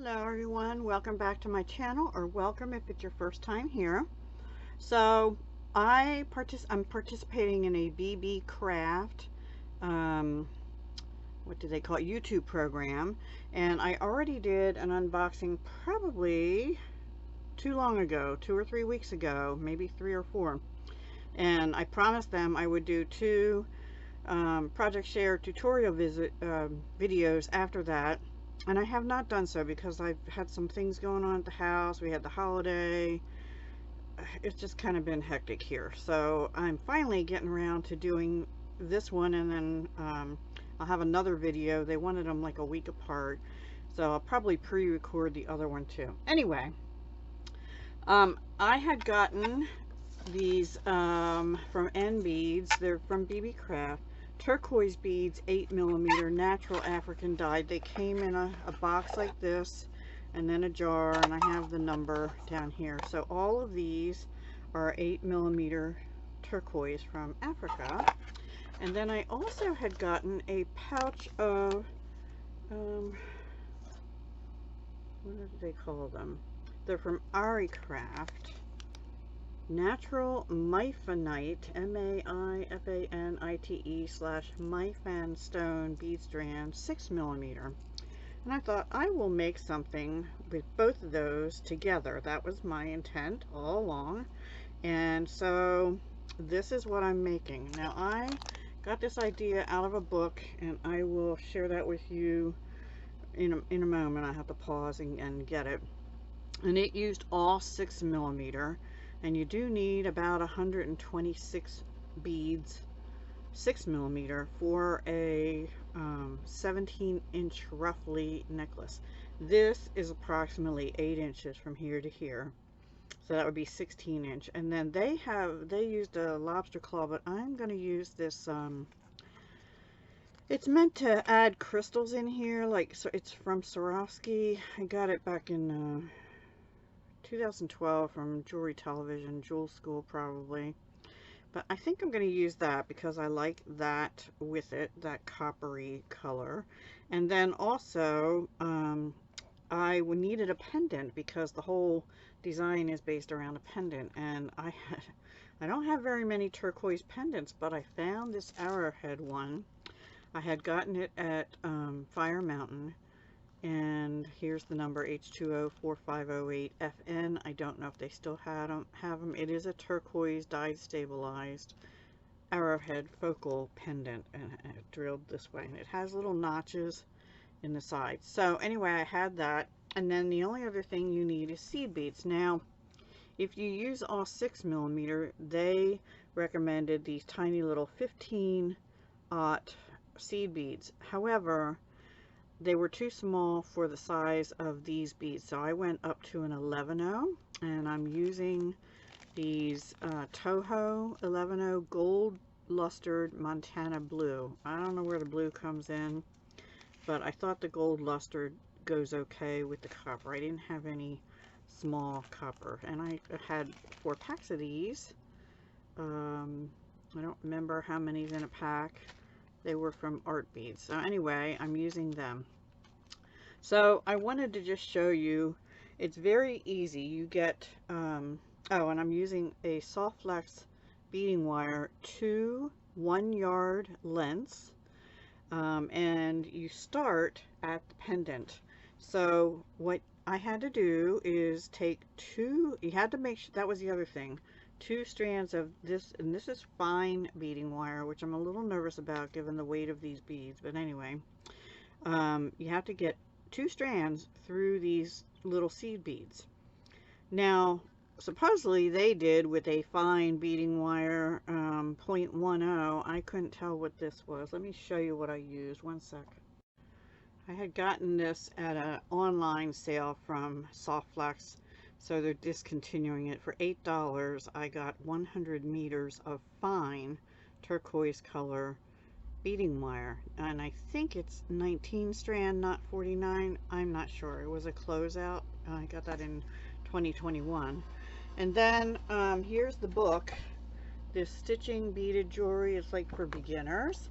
Hello everyone, welcome back to my channel, or welcome if it's your first time here. So I'm participating in a BeeBeeCraft, what do they call it, YouTube program, and I already did an unboxing probably too long ago, 2 or 3 weeks ago, maybe 3 or 4, and I promised them I would do 2 project share tutorial videos after that. And I have not done so because I've had some things going on at the house. We had the holiday. It's just kind of been hectic here. So I'm finally getting around to doing this one, and then I'll have another video. They wanted them like a week apart. So I'll probably pre-record the other one too. Anyway, I had gotten these from NBEADS. They're from BeeBeeCraft. Turquoise beads, 8mm natural African dyed. They came in a box like this, and then a jar, and I have the number down here. So all of these are 8mm turquoise from Africa. And then I also had gotten a pouch of what did they call them? They're from ARRICRAFT Natural Maifanite, Maifanite/Maifan Stone Beads Strands, 6mm. And I thought I will make something with both of those together. That was my intent all along. And so this is what I'm making. Now I got this idea out of a book, and I will share that with you in a moment. I have to pause and get it. And it used all 6mm. And you do need about 126 beads, 6mm, for a 17-inch roughly necklace. This is approximately 8 inches from here to here, so that would be 16-inch. And then they used a lobster claw, but I'm going to use this. It's meant to add crystals in here, like, so it's from Swarovski. I got it back in 2012 from Jewelry Television, Jewel School probably. But I think I'm going to use that because I like that with it, that coppery color. And then also I needed a pendant because the whole design is based around a pendant, and I don't have very many turquoise pendants, but I found this arrowhead one. I had gotten it at Fire Mountain. And here's the number, H204508FN. I don't know if they still have them. It is a turquoise dyed stabilized arrowhead focal pendant, and drilled this way, and it has little notches in the sides. So anyway, I had that, and then the only other thing you need is seed beads. Now if you use all 6mm, they recommended these tiny little 15-aught seed beads. However, they were too small for the size of these beads, so I went up to an 11-0, and I'm using these Toho 11-0 gold lustered Montana blue. I don't know where the blue comes in, but I thought the gold lustered goes okay with the copper. I didn't have any small copper, and I had 4 packs of these. I don't remember how many's in a pack. They were from Art Beads. So anyway, I'm using them. So I wanted to just show you, it's very easy. You get, oh, and I'm using a soft flex beading wire, 2 1-yard lengths, and you start at the pendant. So what I had to do is take 2, you had to make sure, that was the other thing, 2 strands of this, and this is fine beading wire, which I'm a little nervous about given the weight of these beads, but anyway, you have to get 2 strands through these little seed beads. Now supposedly they did with a fine beading wire, 0.10. I couldn't tell what this was. Let me show you what I used. One sec. I had gotten this at an online sale from Soft Flex, so they're discontinuing it. For $8, I got 100 meters of fine turquoise color beading wire, and I think it's 19 strand, not 49. I'm not sure. It was a closeout. I got that in 2021. And then here's the book, this Stitching Beaded Jewelry. It's like for beginners,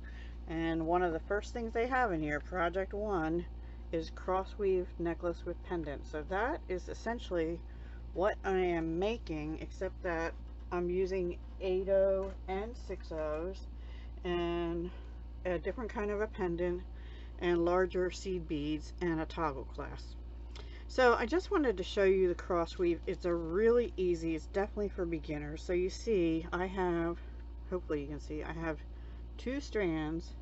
and one of the first things they have in here, Project 1, is Crossweave necklace with pendant. So that is essentially what I am making, except that I'm using 8/0 and 6/0s and a different kind of a pendant and larger seed beads and a toggle clasp. So I just wanted to show you the Crossweave. It's a really easy, it's definitely for beginners. So you see I have, hopefully you can see, I have 2 strands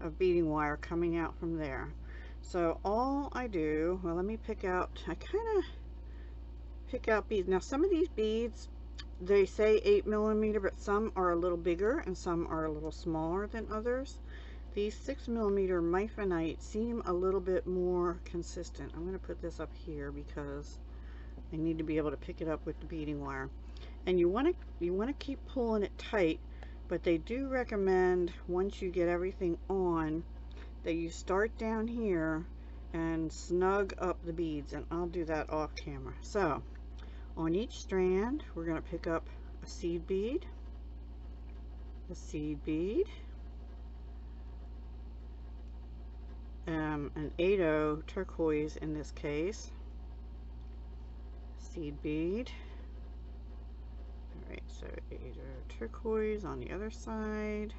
of beading wire coming out from there. So all I do, well, let me pick out, I kind of pick out beads. Now some of these beads, they say 8mm, but some are a little bigger and some are a little smaller than others. These 6mm Maifanite seem a little bit more consistent. I'm going to put this up here because I need to be able to pick it up with the beading wire. And you want to keep pulling it tight, but they do recommend once you get everything on that you start down here and snug up the beads, and I'll do that off camera. So on each strand we're going to pick up a seed bead, an 8/0 turquoise in this case, seed bead. Alright, so 8/0 turquoise on the other side.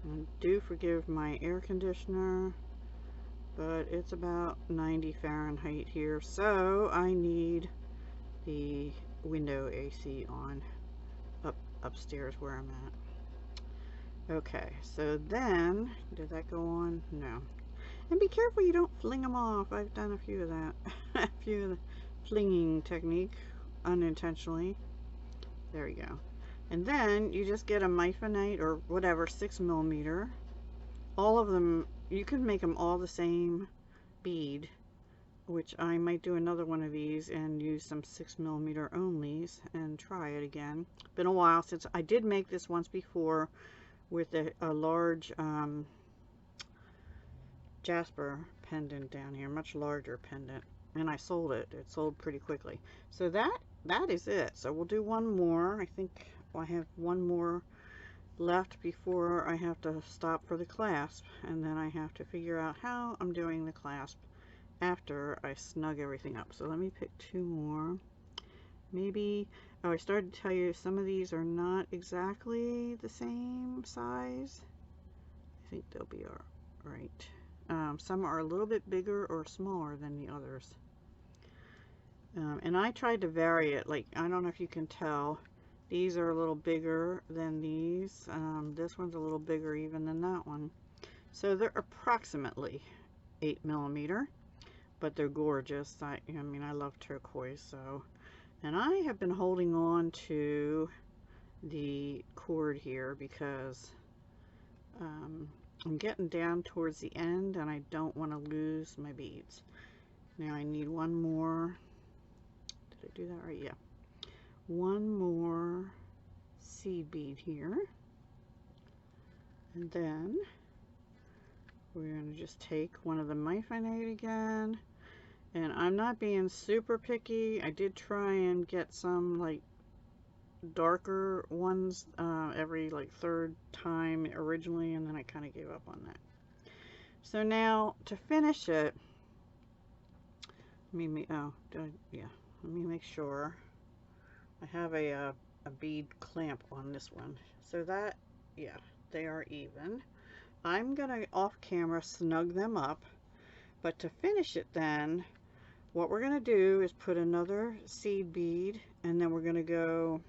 And do forgive my air conditioner, but it's about 90 Fahrenheit here, so I need the window AC on upstairs where I'm at. Okay, so then, did that go on? No. And be careful you don't fling them off. I've done a few of that. A few of the flinging technique unintentionally. There we go. And then you just get a Maifanite or whatever 6mm. All of them, you can make them all the same bead, which I might do another one of these and use some 6mm onlys and try it again. Been a while since I did make this once before with a large jasper pendant down here, much larger pendant, and I sold it. It sold pretty quickly. So that is it. So we'll do one more. I think I have one more left before I have to stop for the clasp, and then I have to figure out how I'm doing the clasp after I snug everything up. So let me pick 2 more. Maybe, oh, I started to tell you some of these are not exactly the same size. I think they'll be all right. Some are a little bit bigger or smaller than the others. And I tried to vary it. Like, I don't know if you can tell, these are a little bigger than these. This one's a little bigger even than that one. So they're approximately 8mm, but they're gorgeous. I mean, I love turquoise, so. And I have been holding on to the cord here because I'm getting down towards the end and I don't want to lose my beads. Now I need one more. Did I do that right? Yeah. One more seed bead here. And then we're going to just take one of the Maifanite again. And I'm not being super picky. I did try and get some like darker ones every like 3rd time originally, and then I kind of gave up on that. So now to finish it, let me make sure I have a bead clamp on this one. So that, yeah, they are even. I'm gonna off camera snug them up, but to finish it then, what we're going to do is put another seed bead, and then we're going to go,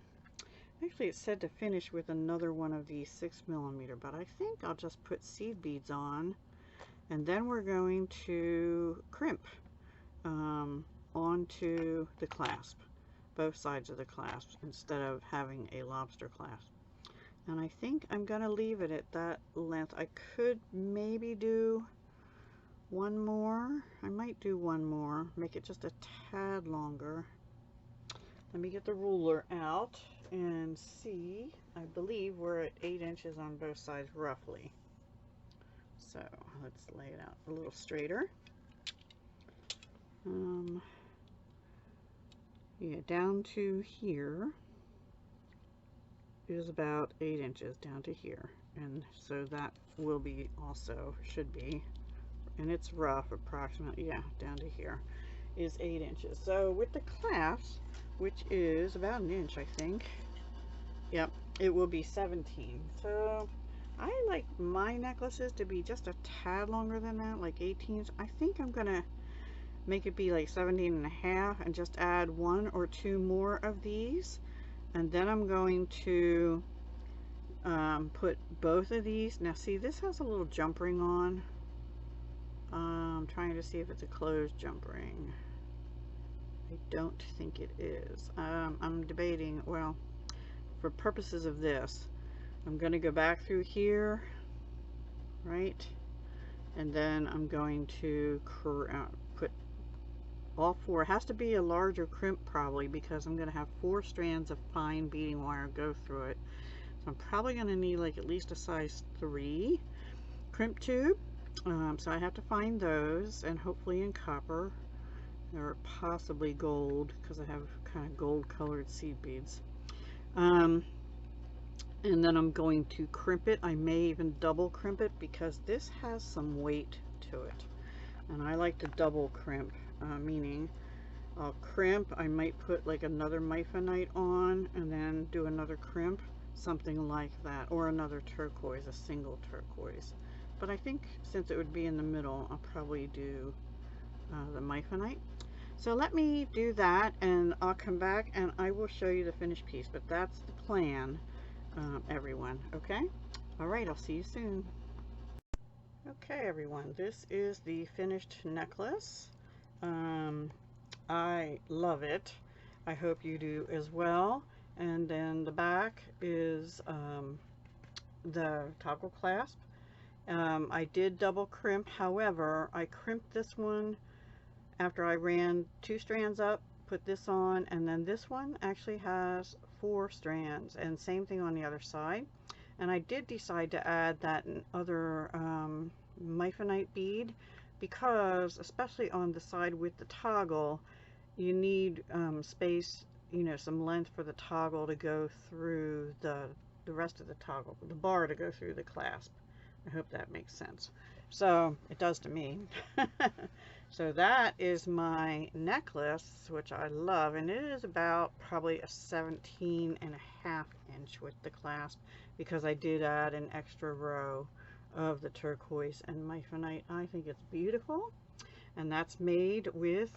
actually it said to finish with another one of these 6mm, but I think I'll just put seed beads on, and then we're going to crimp onto the clasp, both sides of the clasp, instead of having a lobster clasp. And I think I'm going to leave it at that length. I could maybe do one more. I might do one more, make it just a tad longer. Let me get the ruler out and see. I believe we're at 8 inches on both sides roughly. So let's lay it out a little straighter. Yeah, down to here. is about 8 inches down to here, and so that will be also, should be, and it's rough, approximately, yeah, down to here is 8 inches. So with the clasp, which is about an inch, I think, yep, it will be 17. So I like my necklaces to be just a tad longer than that, like 18. I think I'm gonna make it be like 17 and a half and just add 1 or 2 more of these, and then I'm going to put both of these. Now see, this has a little jump ring on. I'm trying to see if it's a closed jump ring. I don't think it is. I'm debating, well, for purposes of this, I'm going to go back through here, right, and then I'm going to put all 4. It has to be a larger crimp probably, because I'm going to have 4 strands of fine beading wire go through it. So I'm probably going to need like at least a size 3 crimp tube. So I have to find those, and hopefully in copper or possibly gold, because I have kind of gold colored seed beads. And then I'm going to crimp it. I may even double crimp it because this has some weight to it, and I like to double crimp, meaning I'll crimp, I might put like another Maifanite on and then do another crimp, something like that, or another turquoise, a single turquoise. But I think since it would be in the middle, I'll probably do the Maifanite. So let me do that, and I'll come back and I will show you the finished piece. But that's the plan, everyone. Okay? All right, I'll see you soon. Okay, everyone, this is the finished necklace. I love it. I hope you do as well. And then the back is the toggle clasp. I did double crimp, however, I crimped this one after I ran 2 strands up, put this on, and then this one actually has 4 strands, and same thing on the other side. And I did decide to add that other Maifanite bead, because especially on the side with the toggle, you need space, you know, some length for the toggle to go through the rest of the toggle, the bar to go through the clasp. I hope that makes sense. So it does to me. So that is my necklace, which I love, and it is about probably a 17 and a half inch with the clasp, because I did add an extra row of the turquoise and Maifanite. I think it's beautiful, and that's made with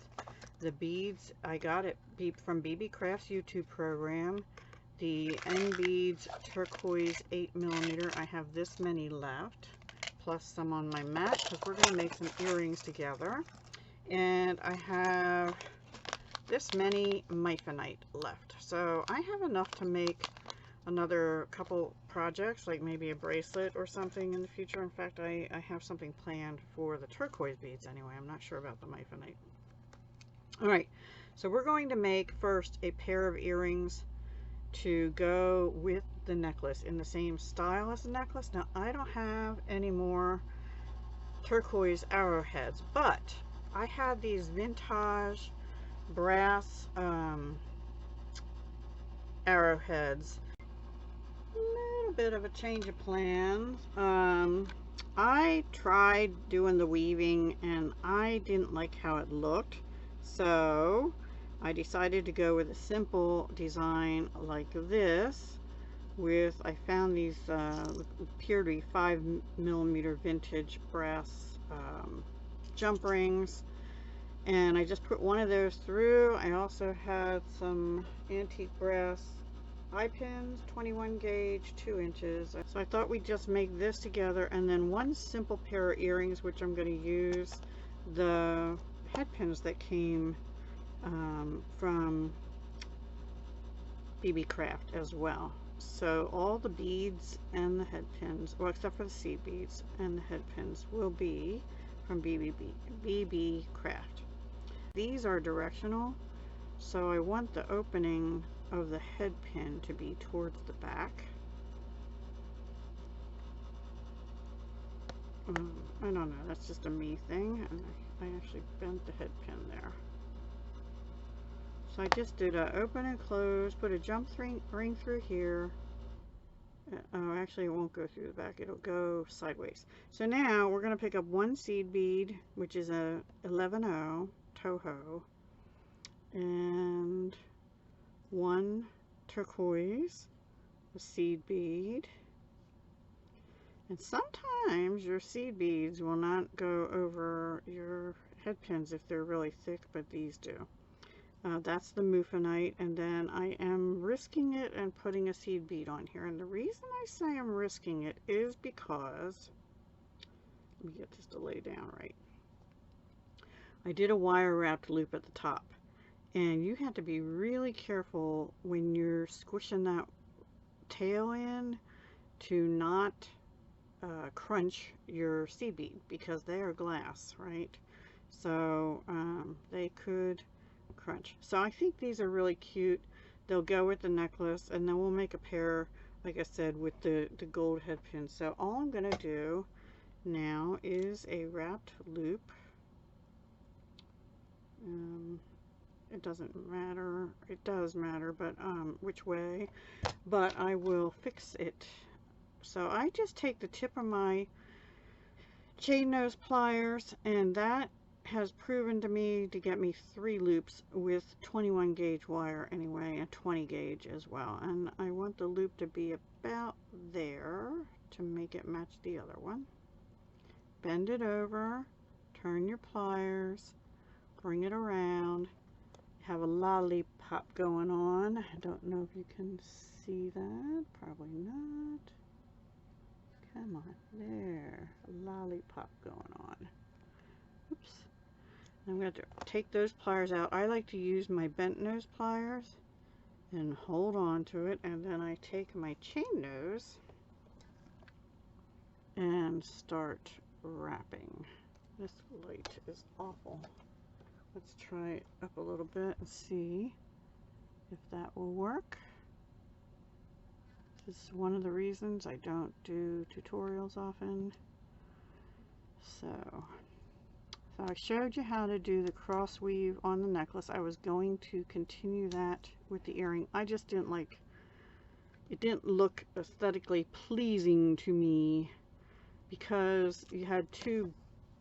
the beads I got it from BeeBeeCraft's YouTube program, the NBEADS turquoise 8mm. I have this many left, plus some on my mat, because we're going to make some earrings together. And I have this many Maifanite left, so I have enough to make another couple projects, like maybe a bracelet or something in the future. In fact, I have something planned for the turquoise beads anyway. I'm not sure about the Maifanite. All right, so we're going to make first a pair of earrings to go with the necklace in the same style as the necklace. Now, I don't have any more turquoise arrowheads, but I had these vintage brass arrowheads. A little bit of a change of plans. I tried doing the weaving and I didn't like how it looked, so I decided to go with a simple design like this. I found these appear to be 5mm vintage brass jump rings, and I just put one of those through. I also had some antique brass eye pins, 21 gauge, 2 inches. So I thought we'd just make this together, and then one simple pair of earrings, which I'm going to use the head pins that came from BeeBeeCraft as well. So all the beads and the head pins, well, except for the seed beads and the head pins, will be from BeeBeeCraft. These are directional, so I want the opening of the head pin to be towards the back. I don't know, that's just a me thing, and I actually bent the head pin there. So I just did a open and close, put a jump ring through here, Oh, actually it won't go through the back, it'll go sideways. So now we're going to pick up one seed bead, which is a 11-0 Toho, and one turquoise, a seed bead. And sometimes your seed beads will not go over your head pins if they're really thick, but these do. That's the Maifanite, and then I am risking it and putting a seed bead on here. And the reason I say I'm risking it is because, let me get this to lay down right. I did a wire wrapped loop at the top, and you have to be really careful when you're squishing that tail in to not crunch your seed bead, because they are glass, right? So they could crunch. So I think these are really cute. They'll go with the necklace, and then we'll make a pair, like I said, with the gold head pin. So all I'm going to do now is a wrapped loop. It doesn't matter. It does matter, but which way. But I will fix it. So I just take the tip of my chain nose pliers, and that has proven to me to get me 3 loops with 21 gauge wire anyway, and 20 gauge as well. And I want the loop to be about there to make it match the other one. Bend it over, turn your pliers, bring it around, have a lollipop going on. I don't know if you can see that, probably not. Come on, there, a lollipop going on. Oops. I'm going to take those pliers out. I like to use my bent nose pliers and hold on to it, and then I take my chain nose and start wrapping. This light is awful. Let's try it up a little bit and see if that will work. This is one of the reasons I don't do tutorials often. So I showed you how to do the cross weave on the necklace. I was going to continue that with the earring. I just didn't like, it didn't look aesthetically pleasing to me, because you had 2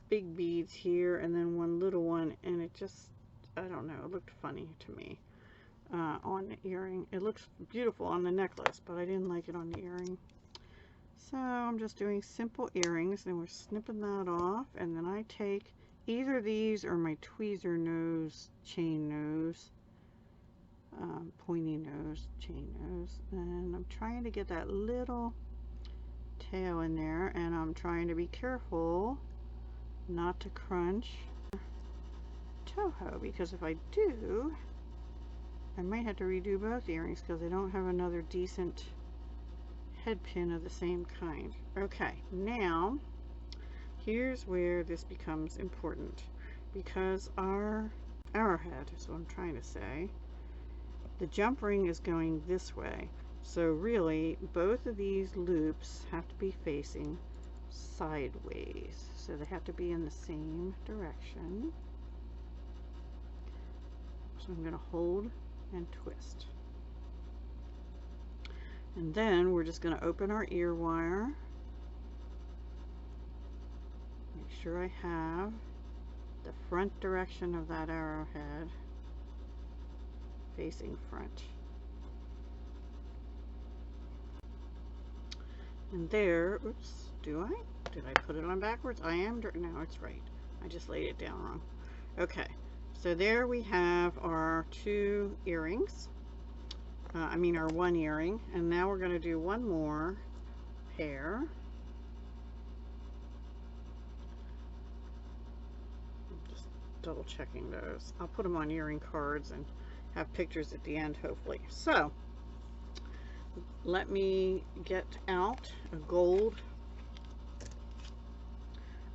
big beads here and then 1 little one, and it just, I don't know, it looked funny to me on the earring. It looks beautiful on the necklace, but I didn't like it on the earring. So I'm just doing simple earrings, and we're snipping that off, and then I take either these or my tweezer nose, chain nose, pointy nose, chain nose, and I'm trying to get that little tail in there, and I'm trying to be careful not to crunch Toho, because if I do, I might have to redo both earrings because I don't have another decent head pin of the same kind. Okay, now here's where this becomes important, because our arrowhead is what I'm trying to say. The jump ring is going this way, so really both of these loops have to be facing sideways, so they have to be in the same direction. So I'm going to hold and twist, and then we're just going to open our ear wire. Make sure I have the front direction of that arrowhead facing front. And there, oops, did I put it on backwards? I am, no, it's right. I just laid it down wrong. Okay, so there we have our 2 earrings. Our 1 earring, and now we're going to do 1 more pair. I'm just double checking those. I'll put them on earring cards and have pictures at the end, hopefully. So let me get out a gold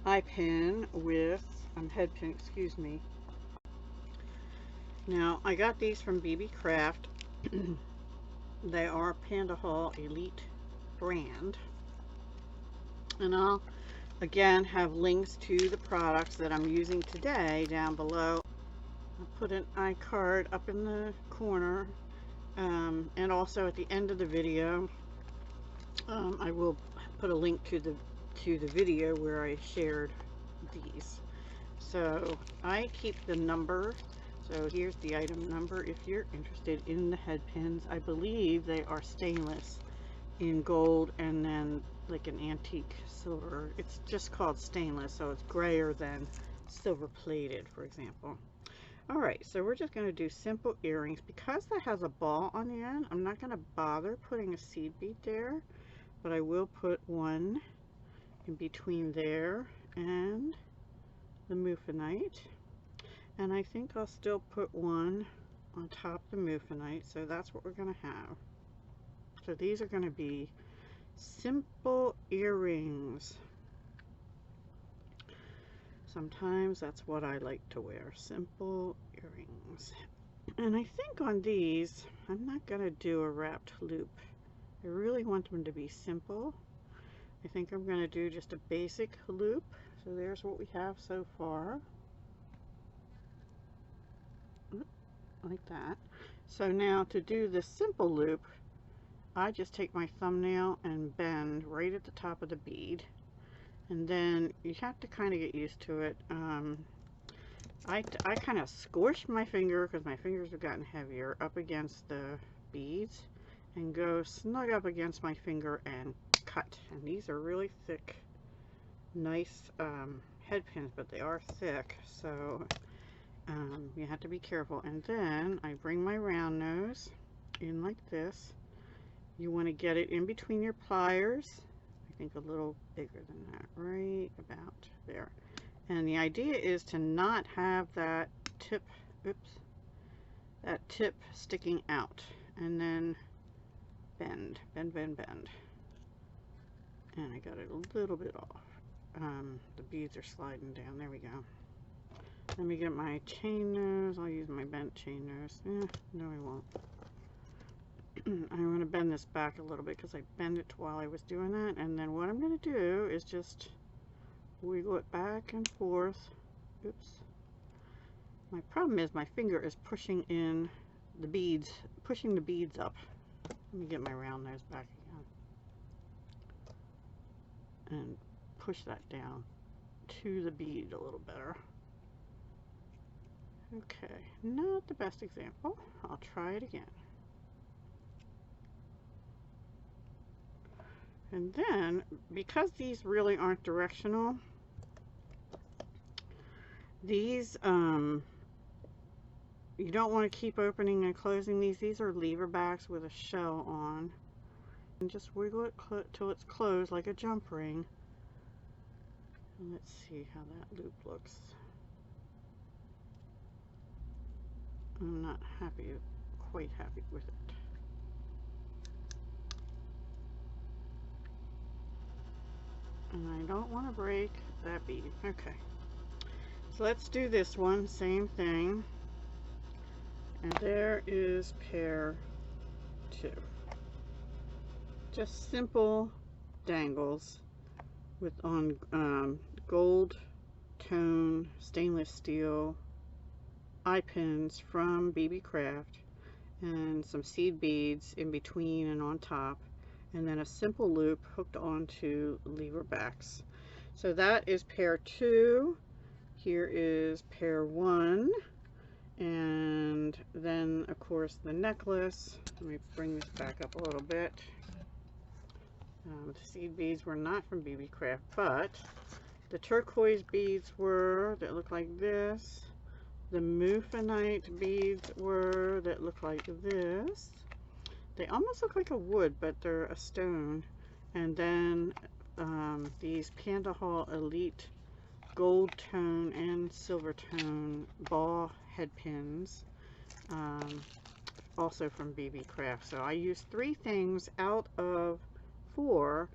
eye pin with head pin, excuse me. Now I got these from BeeBeeCraft. They are Panda Hall Elite brand, and I'll again have links to the products that I'm using today down below. I'll put an iCard up in the corner, and also at the end of the video I will put a link to the video where I shared these. So I keep the number. So here's the item number if you're interested in the head pins. I believe they are stainless in gold and then like an antique silver. It's just called stainless, so it's grayer than silver plated, for example. Alright, so we're just going to do simple earrings. Because that has a ball on the end, I'm not going to bother putting a seed bead there, but I will put one in between there and the Maifanite. And I think I'll still put one on top of the Maifanite, so that's what we're going to have. So these are going to be simple earrings. Sometimes that's what I like to wear, simple earrings. And I think on these, I'm not going to do a wrapped loop. I really want them to be simple. I think I'm going to do just a basic loop. So there's what we have so far. Like that. So now to do the simple loop, I just take my thumbnail and bend right at the top of the bead. And then you have to kind of get used to it. I kind of squish my finger, because my fingers have gotten heavier, up against the beads and go snug up against my finger and cut. And these are really thick, nice head pins, but they are thick, so you have to be careful. And then I bring my round nose in like this. You want to get it in between your pliers. I think a little bigger than that, right about there. And the idea is to not have that tip, that tip sticking out. And then bend, bend, bend, bend. And I got it a little bit off. The beads are sliding down. There we go. Let me get my chain nose. I'll use my bent chain nose. No, I won't. I'm going to bend this back a little bit because I bent it while I was doing that. And then what I'm going to do is just wiggle it back and forth. Oops. My problem is my finger is pushing in the beads, pushing the beads up. Let me get my round nose back again. And push that down to the bead a little better. Okay, not the best example. I'll try it again. And then, because these really aren't directional, these, you don't want to keep opening and closing these. These are lever backs with a shell on. And just wiggle it till it's closed like a jump ring. And let's see how that loop looks. I'm not quite happy with it. And I don't want to break that bead. Okay. So let's do this one. Same thing. And there is pair 2. Just simple dangles with gold tone stainless steel eye pins from BeeBeeCraft and some seed beads in between and on top, and then a simple loop hooked onto lever backs. So that is pair 2. Here is pair 1, and then of course the necklace. Let me bring this back up a little bit. The seed beads were not from BeeBeeCraft, but the turquoise beads were, that look like this. The Maifanite beads were, that look like this. They almost look like a wood, but they're a stone. And then these Panda Hall Elite gold tone and silver tone ball head pins, also from BeeBeeCraft. So I used 3 things out of 4,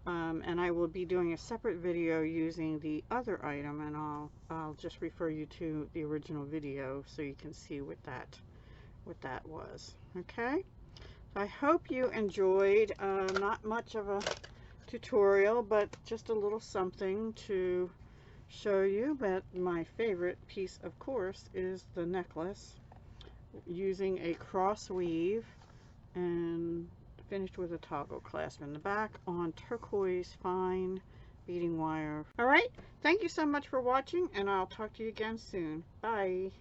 and I will be doing a separate video using the other item, and I'll just refer you to the original video so you can see what that was. Okay, so I hope you enjoyed. Not much of a tutorial, but just a little something to show you. But my favorite piece, of course, is the necklace, using a cross weave and finished with a toggle clasp in the back on turquoise fine beading wire. All right, thank you so much for watching, and I'll talk to you again soon. Bye.